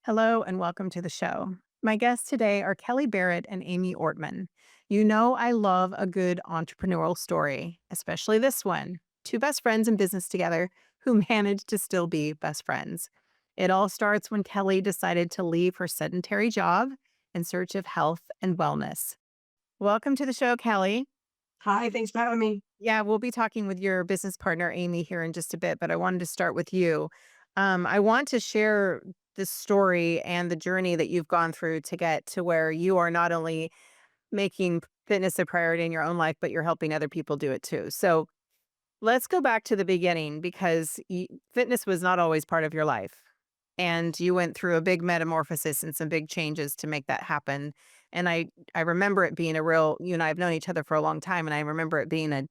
Hello and welcome to the show. My guests today are Kelli Barrett and Amy Ortmann. You know, I love a good entrepreneurial story, especially this one. Two best friends in business together who managed to still be best friends. It all starts when Kelli decided to leave her sedentary job in search of health and wellness. Welcome to the show, Kelli. Hi, thanks for having me. Yeah, we'll be talking with your business partner, Amy, here in just a bit, but I wanted to start with you. I want to share this story and the journey that you've gone through to get to where you are not only making fitness a priority in your own life, but you're helping other people do it too. So let's go back to the beginning because fitness was not always part of your life. And you went through a big metamorphosis and some big changes to make that happen. And I remember it being a real, you and I have known each other for a long time. And I remember it being a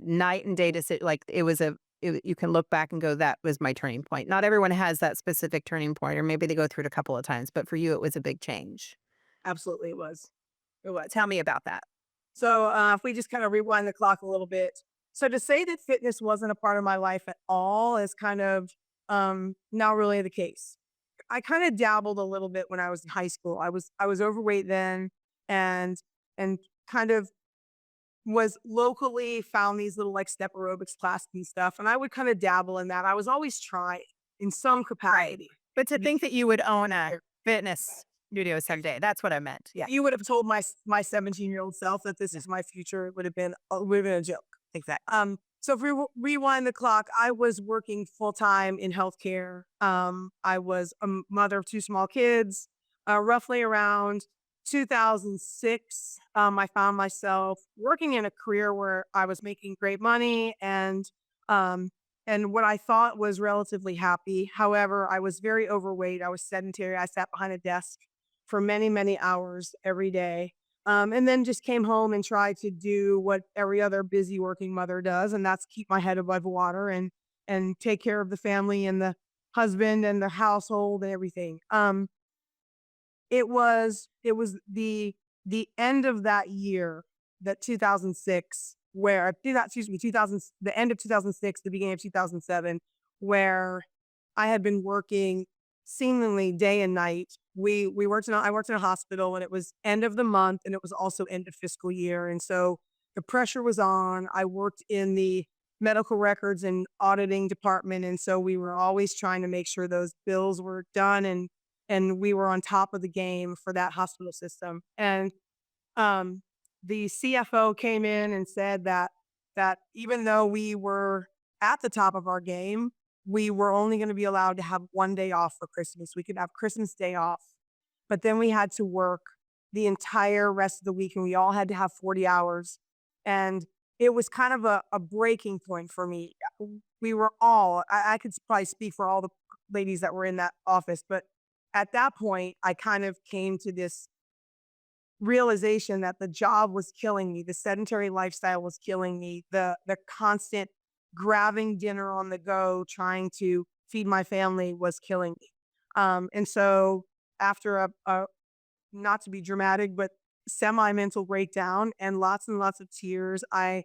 night and day decision. Like it was you can look back and go, that was my turning point. Not everyone has that specific turning point, or maybe they go through it a couple of times, but for you, it was a big change. Absolutely, it was. It was. Tell me about that. So, if we just kind of rewind the clock a little bit. So, to say that fitness wasn't a part of my life at all is kind of not really the case. I kind of dabbled a little bit when I was in high school. I was overweight then, and and kind of was locally found these little like step aerobics classes and stuff, and I would kind of dabble in that. I was always trying in some Right. capacity. But to Be- think that you would own a fitness studio someday, that's what I meant. Yeah, You would have told my 17-year-old self that this yeah, is my future, it would have been a joke. exactly. So if we rewind the clock, I was working full time in healthcare. I was a mother of two small kids. Roughly around 2006, I found myself working in a career where I was making great money um, and what I thought was relatively happy. However, I was very overweight. I was sedentary. I sat behind a desk for many, many hours every day. And then just came home and tried to do what every other busy working mother does, and that's keep my head above water and take care of the family and the husband and the household and everything. It was the end of that year, that 2006, where excuse me, 2000, the end of 2006, the beginning of 2007, where I had been working seemingly day and night. We worked in I worked in a hospital, and it was end of the month, and it was also end of fiscal year, and so the pressure was on. I worked in the medical records and auditing department, and so we were always trying to make sure those bills were done, and we were on top of the game for that hospital system. And um, the CFO came in and said that even though we were at the top of our game, we were only going to be allowed to have one day off for Christmas. We could have Christmas Day off, but then we had to work the entire rest of the week, and we all had to have 40 hours. And it was kind of a breaking point for me. We were all, I could probably speak for all the ladies that were in that office, but at that point, I kind of came to this realization that the job was killing me, the sedentary lifestyle was killing me, the constant grabbing dinner on the go, trying to feed my family was killing me. And so after a not to be dramatic, but semi mental breakdown and lots of tears, I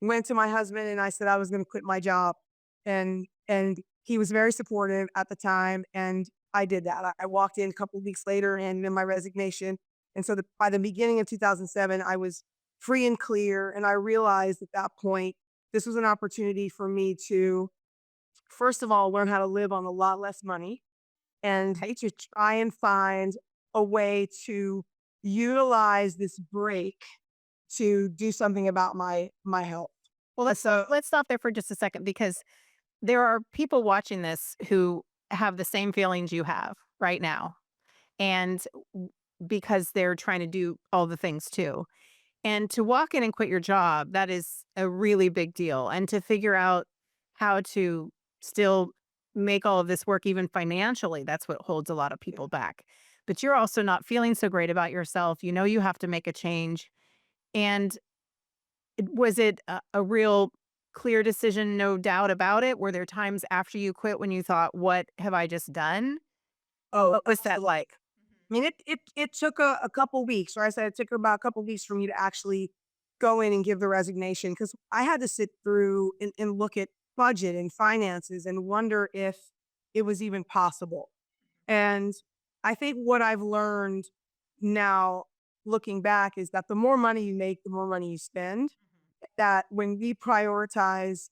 went to my husband and I said I was going to quit my job. And he was very supportive at the time, and I did that. I walked in a couple of weeks later and in my resignation. And so by the beginning of 2007, I was free and clear, and I realized at that point this was an opportunity for me to first of all learn how to live on a lot less money and Okay. to try and find a way to utilize this break to do something about my health. Well, So let's stop there for just a second because there are people watching this who have the same feelings you have right now. And because they're trying to do all the things too. And to walk in and quit your job, that is a really big deal. And to figure out how to still make all of this work, even financially, that's what holds a lot of people back. But you're also not feeling so great about yourself. You know, you have to make a change. And was it a real clear decision, no doubt about it? Were there times after you quit when you thought, what have I just done? oh, What was that like? I mean, it took a couple weeks, or I said it took about a couple weeks for me to actually go in and give the resignation, because I had to sit through and look at budget and finances and wonder if it was even possible. And I think what I've learned now, looking back, is that the more money you make, the more money you spend. That when we prioritize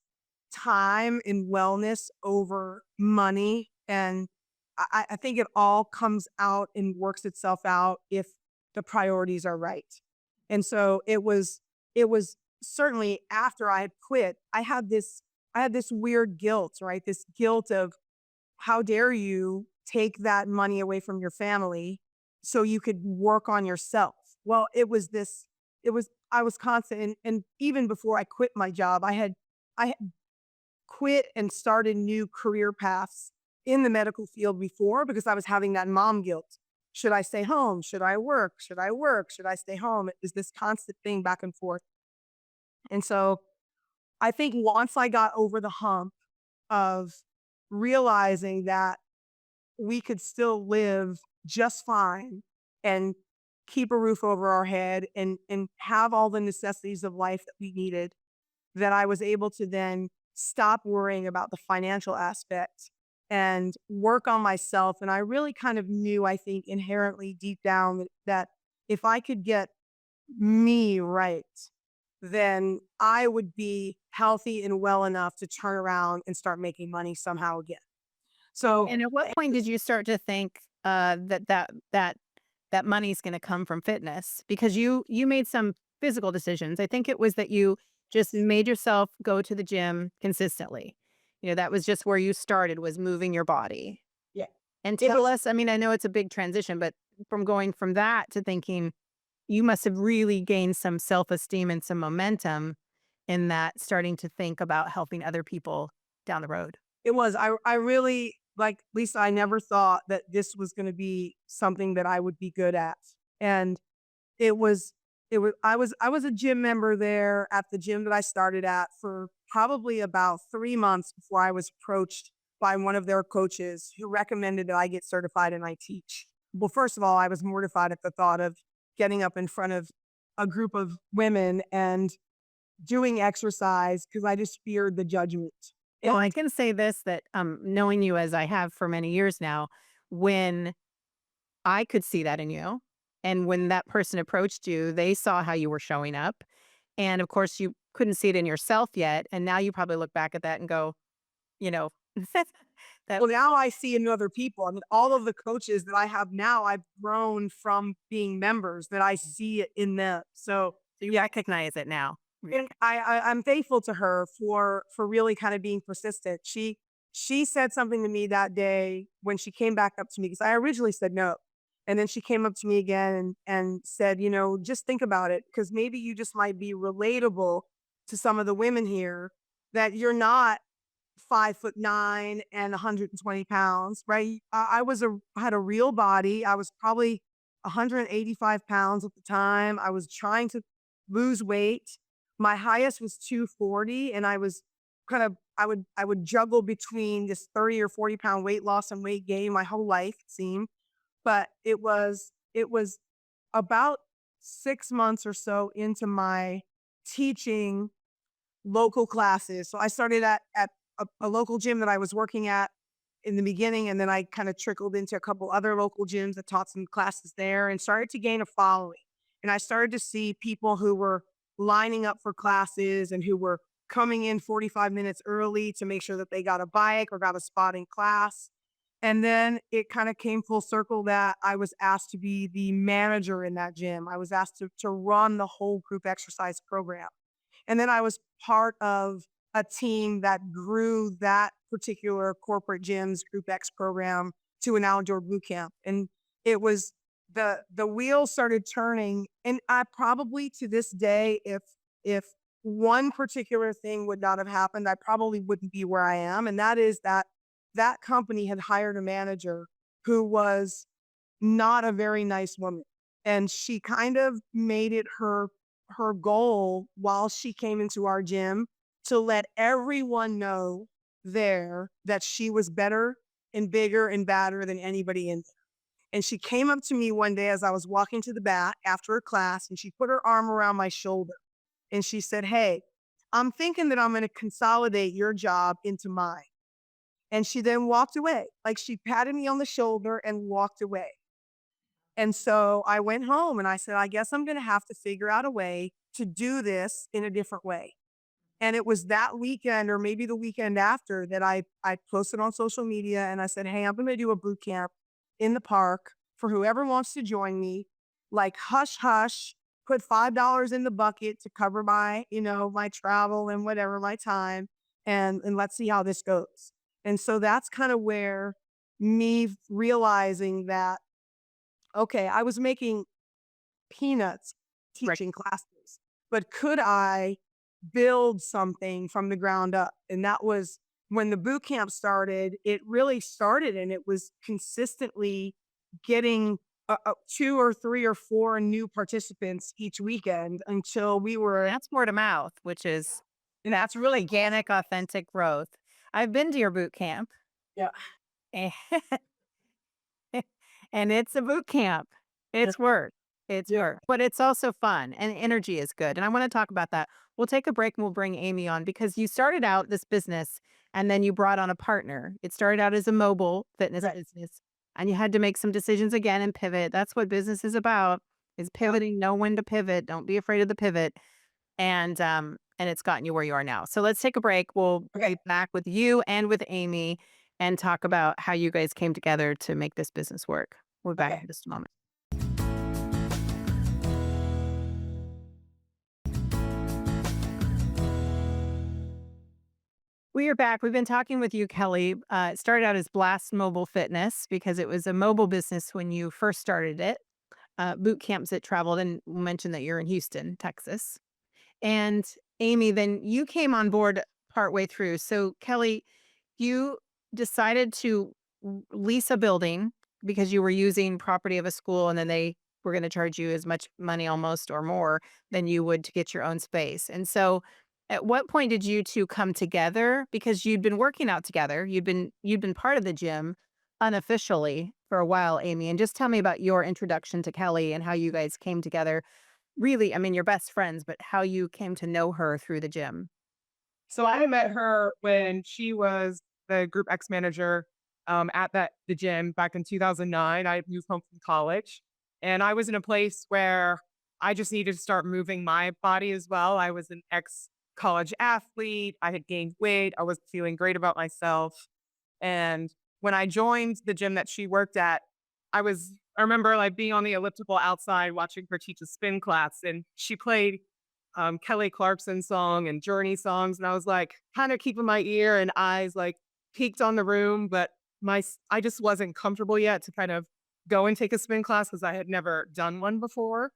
time and wellness over money, and I think it all comes out and works itself out if the priorities are right. And so it was certainly after I had quit, I had this weird guilt, right? This guilt of how dare you take that money away from your family so you could work on yourself? Well, I was constant. And even before I quit my job, I had quit and started new career paths in the medical field before because I was having that mom guilt. Should I stay home? Should I work? Should I work? Should I stay home? It was this constant thing back and forth. And so I think once I got over the hump of realizing that we could still live just fine and keep a roof over our head and have all the necessities of life that we needed, that I was able to then stop worrying about the financial aspect and work on myself. And I really kind of knew, I think, inherently deep down that if I could get me right, then I would be healthy and well enough to turn around and start making money somehow again. So And at what point did you start to think, that money's gonna come from fitness? Because you made some physical decisions. I think it was that you just made yourself go to the gym consistently. That was just where you started, was moving your body. yeah, And it tell was us, I mean, I know it's a big transition, but from going from that to thinking you must have really gained some self-esteem and some momentum in that, starting to think about helping other people down the road. It was. I really like Lisa, I never thought that this was gonna be something that I would be good at. And it was I was a gym member there at the gym that I started at for probably about 3 months before I was approached by one of their coaches who recommended that I get certified and I teach. Well, first of all, I was mortified at the thought of getting up in front of a group of women and doing exercise because I just feared the judgment. Well, I can say this, that, knowing you as I have for many years now, when I could see that in you, and when that person approached you, they saw how you were showing up, and of course, you couldn't see it in yourself yet, and now you probably look back at that and go, you know, that Well, now I see in other people. I mean, all of the coaches that I have now, I've grown from being members that I see it in them. So you recognize it now. and I'm thankful to her for really kind of being persistent. She said something to me that day when she came back up to me because I originally said no. And then she came up to me again and said, just think about it because maybe you just might be relatable to some of the women here, that you're not 5'9" and 120 pounds, right? I had a real body. I was probably 185 pounds at the time. I was trying to lose weight. My highest was 240, and I would juggle between this 30 or 40 pound weight loss and weight gain my whole life, it seemed. But it was about 6 months or so into my teaching local classes. So I started at a local gym that I was working at in the beginning, and then I kind of trickled into a couple other local gyms that taught some classes there and started to gain a following. And I started to see people who were lining up for classes and who were coming in 45 minutes early to make sure that they got a bike or got a spot in class. And then it kind of came full circle that I was asked to be the manager in that gym. I was asked to run the whole group exercise program. And then I was part of a team that grew that particular corporate gym's Group X program to an outdoor boot camp. And it was the wheels started turning. And I probably to this day, if one particular thing would not have happened, I probably wouldn't be where I am. And that is that company had hired a manager who was not a very nice woman. And she kind of made it her goal while she came into our gym to let everyone know there that she was better and bigger and badder than anybody in there. And she came up to me one day as I was walking to the back after a class, and she put her arm around my shoulder and she said, "Hey, I'm thinking that I'm going to consolidate your job into mine." And she then walked away. Like she patted me on the shoulder and walked away. And so I went home and I said, I guess I'm going to have to figure out a way to do this in a different way. And it was that weekend or maybe the weekend after that I posted on social media and I said, hey, I'm going to do a boot camp in the park for whoever wants to join me. Like hush hush, put $5 in the bucket to cover my, my travel and whatever, my time, and let's see how this goes. And so that's kind of where me realizing that, okay, I was making peanuts Right. teaching classes, but could I build something from the ground up? And that was when the boot camp started. It really started, and it was consistently getting two or three or four new participants each weekend until we were. That's word of mouth, which is And that's really organic, authentic growth. I've been to your boot camp. yeah, And and it's a boot camp. yeah, It's work. It's yeah. work, but it's also fun and energy is good. And I want to talk about that. We'll take a break and we'll bring Amy on because you started out this business and then you brought on a partner. It started out as a mobile fitness Right. business and you had to make some decisions again and pivot. That's what business is about is Yep. pivoting, know when to pivot. Don't be afraid of the pivot. And it's gotten you where you are now. So let's take a break. We'll Okay. be back with you and with Amy and talk about how you guys came together to make this business work. We'll be back Okay. in just a moment. We are back. We've been talking with you, Kelli. It started out as Blast Mobile Fitness because it was a mobile business when you first started it. Boot camps that traveled, and we'll mention that you're in Houston, Texas. And Amy, then you came on board partway through. So, Kelli, you decided to lease a building because you were using property of a school and then they were going to charge you as much money almost or more than you would to get your own space. And so at what point did you two come together because you'd been working out together. You'd been part of the gym unofficially for a while, Amy. And just tell me about your introduction to Kelli and how you guys came together. Really, I mean, you're best friends, but how you came to know her through the gym. So I met her when she was the group X manager at the gym back in 2009. I had moved home from college, and I was in a place where I just needed to start moving my body as well. I was an ex college athlete. I had gained weight. I was feeling great about myself, and when I joined the gym that she worked at, I remember like being on the elliptical outside watching her teach a spin class, and she played Kelly Clarkson song and Journey songs, and I was like kind of keeping my ear and eyes like peeked on the room, but I just wasn't comfortable yet to kind of go and take a spin class because I had never done one before.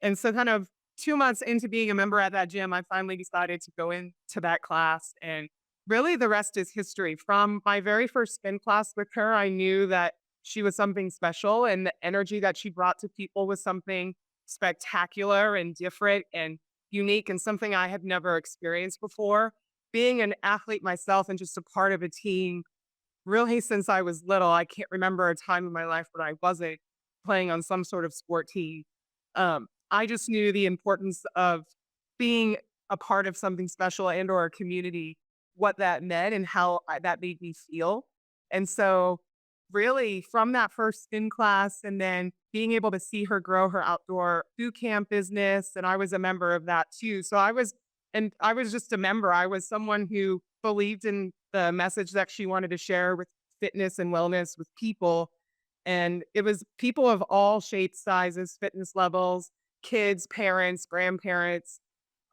And so kind of 2 months into being a member at that gym, I finally decided to go into that class. And really the rest is history. From my very first spin class with her, I knew that she was something special and the energy that she brought to people was something spectacular and different and unique and something I had never experienced before. Being an athlete myself and just a part of a team, really since I was little, I can't remember a time in my life when I wasn't playing on some sort of sport team. I just knew the importance of being a part of something special and or a community, what that meant and how that made me feel. And so really from that first spin class and then being able to see her grow her outdoor boot camp business. And I was a member of that too. And I was just a member. I was someone who believed in the message that she wanted to share with fitness and wellness with people. And it was people of all shapes, sizes, fitness levels, kids, parents, grandparents,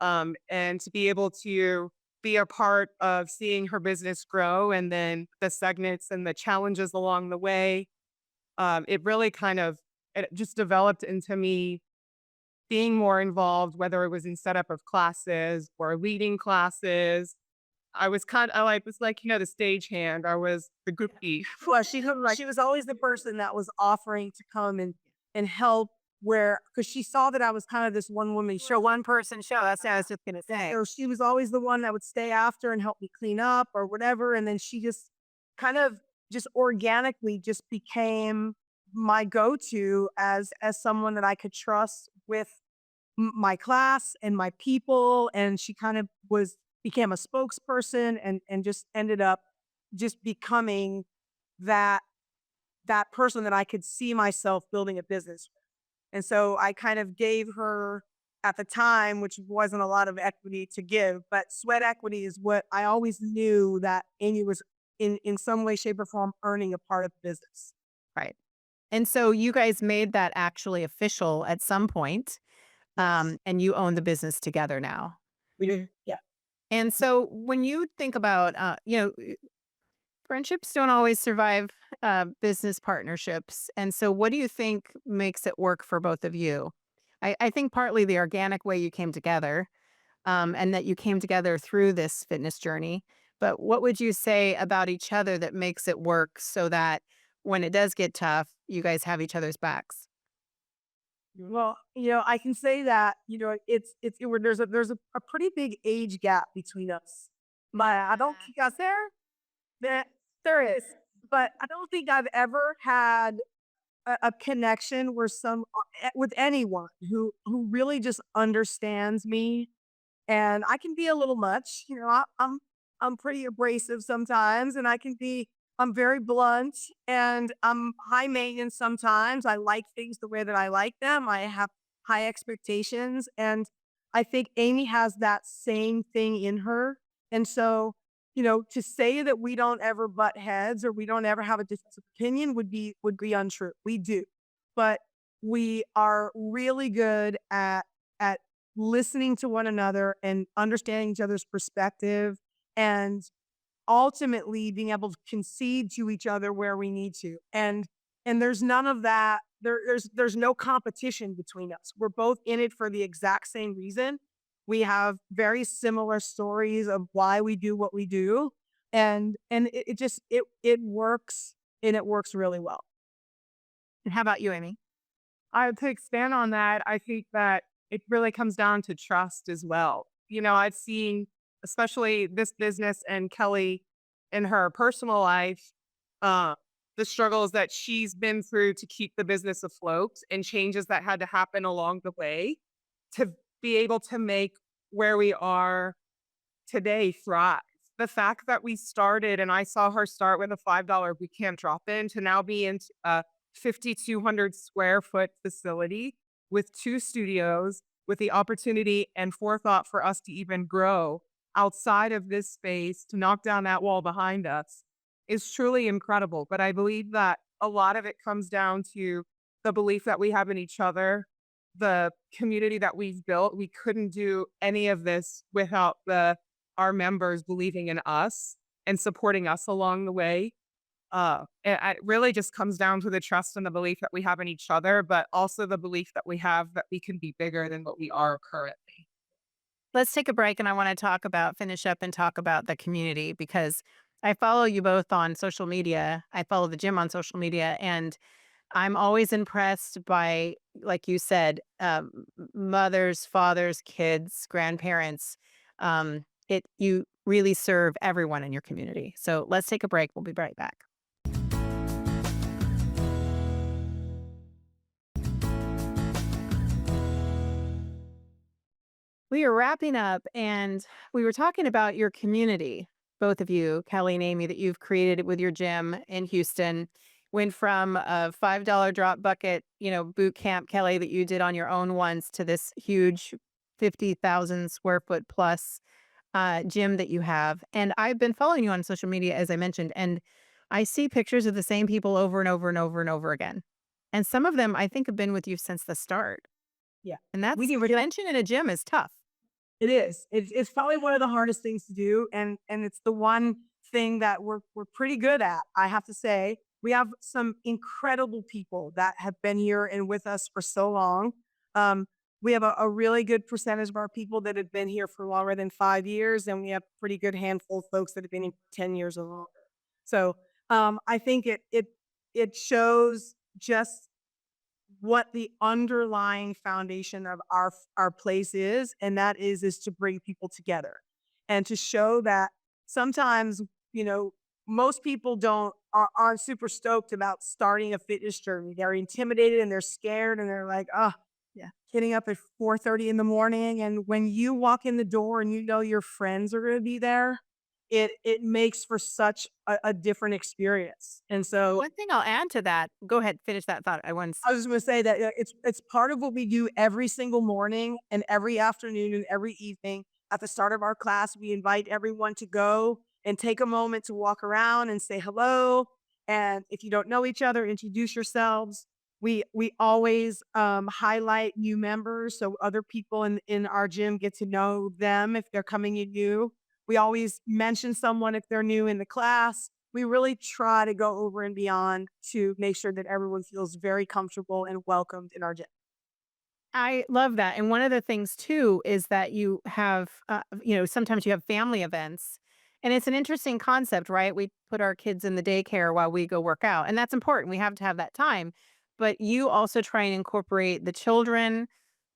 and to be able to be a part of seeing her business grow and then the segments and the challenges along the way. It really it just developed into me being more involved, whether it was in setup of classes or leading classes. I was the stagehand. I was the groupie. Well, she was always the person that was offering to come and help where because she saw that I was kind of this one woman Show show. one person show. That's what I was just gonna say. So she was always the one that would stay after and help me clean up or whatever. And then she just kind of just organically just became my go-to as someone that I could trust with my class and my people. And she kind of became a spokesperson and just ended up just becoming that person that I could see myself building a business with. And so I kind of gave her at the time, which wasn't a lot of equity to give, but sweat equity is what I always knew that Amy was in some way, shape, or form earning a part of the business. Right. And so you guys made that actually official at some point, Yes. and you own the business together now. We did. Yeah. And so when you think about, friendships don't always survive business partnerships. And so what do you think makes it work for both of you? I think partly the organic way you came together, and that you came together through this fitness journey. But what would you say about each other that makes it work so that when it does get tough, you guys have each other's backs? Well, I can say that, there's a pretty big age gap between us. But I don't think us that there is. But I don't think I've ever had a connection where with anyone who really just understands me. And I can be a little much, I'm pretty abrasive sometimes, and I'm very blunt, and I'm high maintenance sometimes. I like things the way that I like them. I have high expectations, and I think Amy has that same thing in her. And so, to say that we don't ever butt heads or we don't ever have a difference of opinion would be untrue. We do, but we are really good at listening to one another and understanding each other's perspective, and ultimately being able to concede to each other where we need to. And there's none of that. There's no competition between us. We're both in it for the exact same reason. We have very similar stories of why we do what we do. And it works, and it works really well. And how about you, Amy? To expand on that, I think that it really comes down to trust as well. I've seen, especially this business and Kelli in her personal life, uh, the struggles that she's been through to keep the business afloat and changes that had to happen along the way to be able to make where we are today thrive. The fact that we started and I saw her start with a $5 bootcamp drop in to now be in a 5,200 square foot facility with 2 studios, with the opportunity and forethought for us to even grow outside of this space to knock down that wall behind us is truly incredible. But I believe that a lot of it comes down to the belief that we have in each other, the community that we've built. We couldn't do any of this without our members believing in us and supporting us along the way. It really just comes down to the trust and the belief that we have in each other, but also the belief that we have that we can be bigger than what we are currently. Let's take a break and I want to finish up and talk about the community because I follow you both on social media. I follow the gym on social media and I'm always impressed by, like you said, mothers, fathers, kids, grandparents. You really serve everyone in your community. So let's take a break. We'll be right back. We are wrapping up and we were talking about your community, both of you, Kelli and Amy, that you've created with your gym in Houston. Went from a $5 drop bucket, boot camp, Kelli, that you did on your own once to this huge 50,000 square foot plus gym that you have. And I've been following you on social media, as I mentioned, and I see pictures of the same people over and over and over and over again. And some of them I think have been with you since the start. Yeah. And We that's can retention in a gym is tough. It is. It's probably one of the hardest things to do, and it's the one thing that we're pretty good at. I have to say, we have some incredible people that have been here and with us for so long. We have a really good percentage of our people that have been here for longer than 5 years, and we have a pretty good handful of folks that have been here for 10 years or longer. So I think it shows just what the underlying foundation of our place is, and that is to bring people together and to show that sometimes, most people aren't super stoked about starting a fitness journey. They're intimidated and they're scared and they're like, oh, Yeah. getting up at 4:30 in the morning. And when you walk in the door and your friends are going to be there, it makes for such a different experience. And so One thing I'll add to that, go ahead, finish that thought. I want I was just gonna say that it's part of what we do every single morning and every afternoon and every evening. At the start of our class, we invite everyone to go and take a moment to walk around and say hello. And if you don't know each other, introduce yourselves. We always highlight new members so other people in our gym get to know them if they're coming in new. We always mention someone if they're new in the class. We really try to go over and beyond to make sure that everyone feels very comfortable and welcomed in our gym. I love that. And one of the things too is that you have, sometimes you have family events, and it's an interesting concept, right? We put our kids in the daycare while we go work out, and that's important. We have to have that time. But you also try and incorporate the children,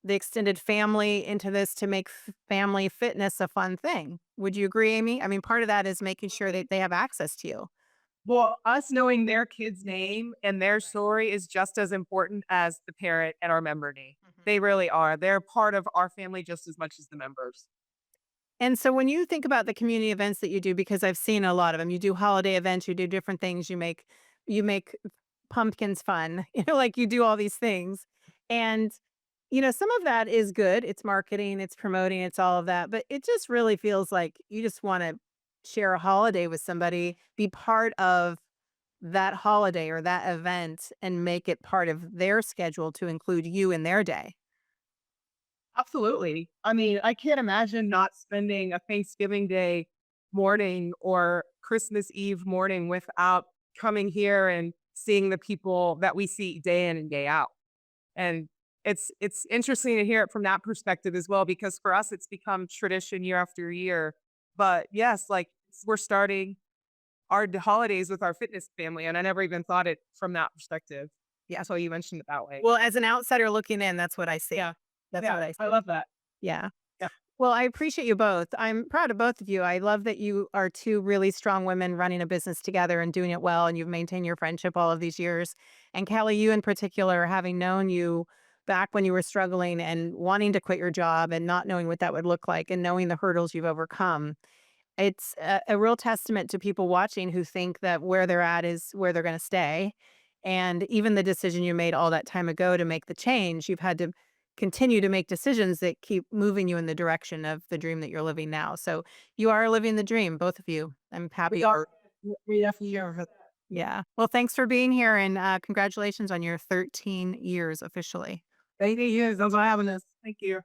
the extended family into this to make family fitness a fun thing. Would you agree, Amy? I mean, part of that is making sure that they have access to you. Well, us knowing their kid's name and their story is just as important as the parent and our member name. Mhm. They really are. They're part of our family just as much as the members. And so when you think about the community events that you do, because I've seen a lot of them, you do holiday events, you do different things, you make pumpkins fun, like you do all these things. And some of that is good. It's marketing, it's promoting, it's all of that, but it just really feels like you just want to share a holiday with somebody, be part of that holiday or that event and make it part of their schedule to include you in their day. Absolutely. I mean, I can't imagine not spending a Thanksgiving Day morning or Christmas Eve morning without coming here and seeing the people that we see day in and day out. And it's interesting to hear it from that perspective as well, because for us it's become tradition year after year. But yes, like we're starting our holidays with our fitness family, and I never even thought it from that perspective. Yeah, so you mentioned it that way. Well, as an outsider looking in, that's what I see. Yeah, That's what yeah, I I see. love that. Yeah. Yeah, Well, I appreciate you both. I'm proud of both of you. I love that you are two really strong women running a business together and doing it well, and you've maintained your friendship all of these years. And Kelly, you in particular, having known you back when you were struggling and wanting to quit your job and not knowing what that would look like and knowing the hurdles you've overcome. It's a real testament to people watching who think that where they're at is where they're going to stay. And even the decision you made all that time ago to make the change, you've had to continue to make decisions that keep moving you in the direction of the dream that you're living now. So you are living the dream, both of you. I'm We happy are for. we definitely are. Yeah. Well, thanks for being here and congratulations on your 13 years officially. Thank you. Those are having us. Thank you.